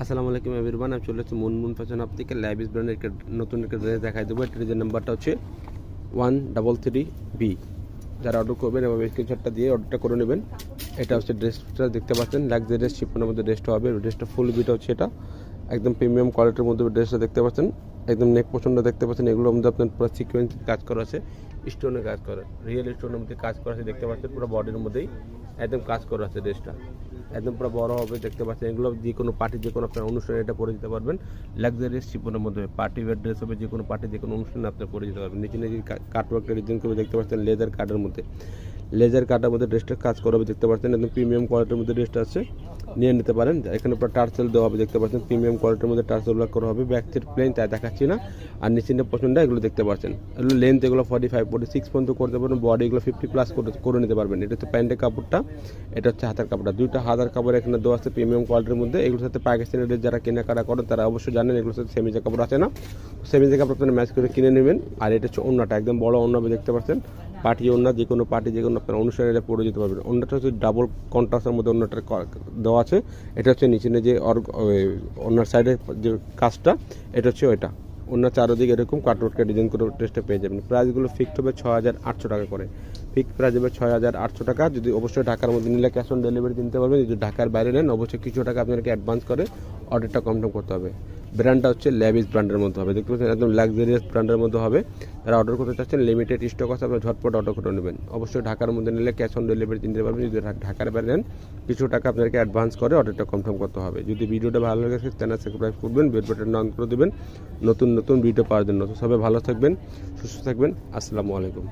আসসালামু আলাইকুম এভরিওয়ান, আমি চলে এসেছি মুনমুন ফ্যাশন হাব থেকে ল্যাবিস ব্র্যান্ডের নতুন একটা ড্রেস দেখাই দেবো। এটার যে নাম্বারটা হচ্ছে 133B। যারা অর্ডার করবেন এবং স্ক্রিনশটটা দিয়ে অর্ডারটা করে নেবেন। এটা হচ্ছে ড্রেসটা দেখতে পাচ্ছেন, লাক্সারিয়াস শিফনের মধ্যে ড্রেসটা হবে। ড্রেসটা ফুল বিটা হচ্ছে, এটা একদম প্রিমিয়াম কোয়ালিটির মধ্যে ড্রেসটা দেখতে পাচ্ছেন। একদম নেক পোর্শনটা দেখতে পাচ্ছেন, এগুলোর মধ্যে আপনার পুরো সিকোয়েন্স কাজ করা আছে, স্টোনের কাজ করা, রিয়েল স্টোনের মধ্যে কাজ করা আছে দেখতে পাচ্ছেন। পুরো বডির মধ্যেই একদম কাজ করা আছে ড্রেসটা, একদম পুরো বড় হবে দেখতে পাচ্ছেন। এগুলো যে কোনো পার্টি, যে কোনো আপনার অনুষ্ঠানে এটা পরে যেতে পারবেন। লাক্সারিয়াস শিফনের মধ্যে পার্টি ওয়্যার ড্রেস হবে, যে কোনো পার্টি, যে কোনো অনুষ্ঠানে আপনি পরে যেতে পারবেন। নিচে নিচে কাটওয়ার্কটা ডিজাইন করে দেখতে পাচ্ছেন, লেজার কাটের মধ্যে, লেজার কাটার মধ্যে ড্রেসটা কাজ করা হবে দেখতে পাচ্ছেন। একদম প্রিমিয়াম কোয়ালিটির মধ্যে ড্রেসটা আছে, নিয়ে নিতে পারেন। এখানে পুরো টার্সেল দেওয়া হবে দেখতে পাচ্ছেন, প্রিমিয়াম কোয়ালিটির মধ্যে টার্সেল করা হবে। ব্যাক সাইড প্লেন, তাই দেখাচ্ছি না। আর নিচের পছন্দ এগুলো দেখতে পাচ্ছেন, এগুলো লেন্থ এগুলো 45 46 পর্যন্ত করতে পারবেন। বডি এগুলো 50+ করে নিতে পারবেন। এটা হচ্ছে প্যান্টের কাপড়টা, এটা হচ্ছে হাতার কাপড়টা, দুইটা হাতার কাপড় এখানে দেওয়া আছে প্রিমিয়াম কোয়ালিটির মধ্যে। এগুলোর সাথে পাকিস্তানি ড্রেস যারা কেনাকাটা করেন তারা অবশ্যই জানেন এগুলোর সাথে সেমিজা কাপড় আছে না, সেমিজা কাপড় আপনারা ম্যাচ করে কিনে নেবেন। আর এটা হচ্ছে ওড়নাটা, একদম বড় ওড়না দেখতে পাচ্ছেন, পার্টি ওড়না, যে কোনো পার্টি, যে কোনো আপনার অনুষ্ঠানে এটা পরে যেতে পারবেন। ওড়নাটা হচ্ছে ডাবল কন্ট্রাস্টের মধ্যে ওড়নাটা দেওয়া আছে। এটা হচ্ছে নিচে যে ওড়নার সাইডের যে কাজটা, এটা হচ্ছে ওইটা। ওড়নার চারদিকে এরকম কাটওয়ার্ক ডিজাইন করে ড্রেসটা পেয়ে যাবেন। প্রাইসগুলো ফিক্সড হবে 6800 টাকা করে, ফিক্সড প্রাইস হবে 6800 টাকা। যদি অবশ্যই ঢাকার মধ্যে নিলে ক্যাশ অন ডেলিভারি দিতে পারবেন। যদি ঢাকার বাইরে নেন অবশ্যই কিছু টাকা আপনাকে অ্যাডভান্স করে অর্ডারটা কনফার্ম করতে হবে। ব্র্যান্ডটা হচ্ছে ল্যাভিস ব্র্যান্ডের মধ্যে হবে, দেখতে পাচ্ছেন একদম লাক্সারিয়াস ব্র্যান্ডের মধ্যে হবে। যারা অর্ডার করতে চাচ্ছেন লিমিটেড স্টক আছে, আপনার ঝটপট অর্ডার করে নেবেন। অবশ্যই ঢাকার মধ্যে নিলে ক্যাশ অন ডেলিভারি দিতে পারবেন। যদি ঢাকার বাইরে নেন কিছু টাকা আপনাকে অ্যাডভান্স করে অর্ডারটা কনফার্ম করতে হবে। যদি ভিডিওটা ভালো লাগে চ্যানেল সাবস্ক্রাইব করবেন, বেল বাটন অন করে দেবেন নতুন নতুন ভিডিও পাওয়ার জন্য। তো সবাই ভালো থাকবেন, সুস্থ থাকবেন। আসসালামু আলাইকুম।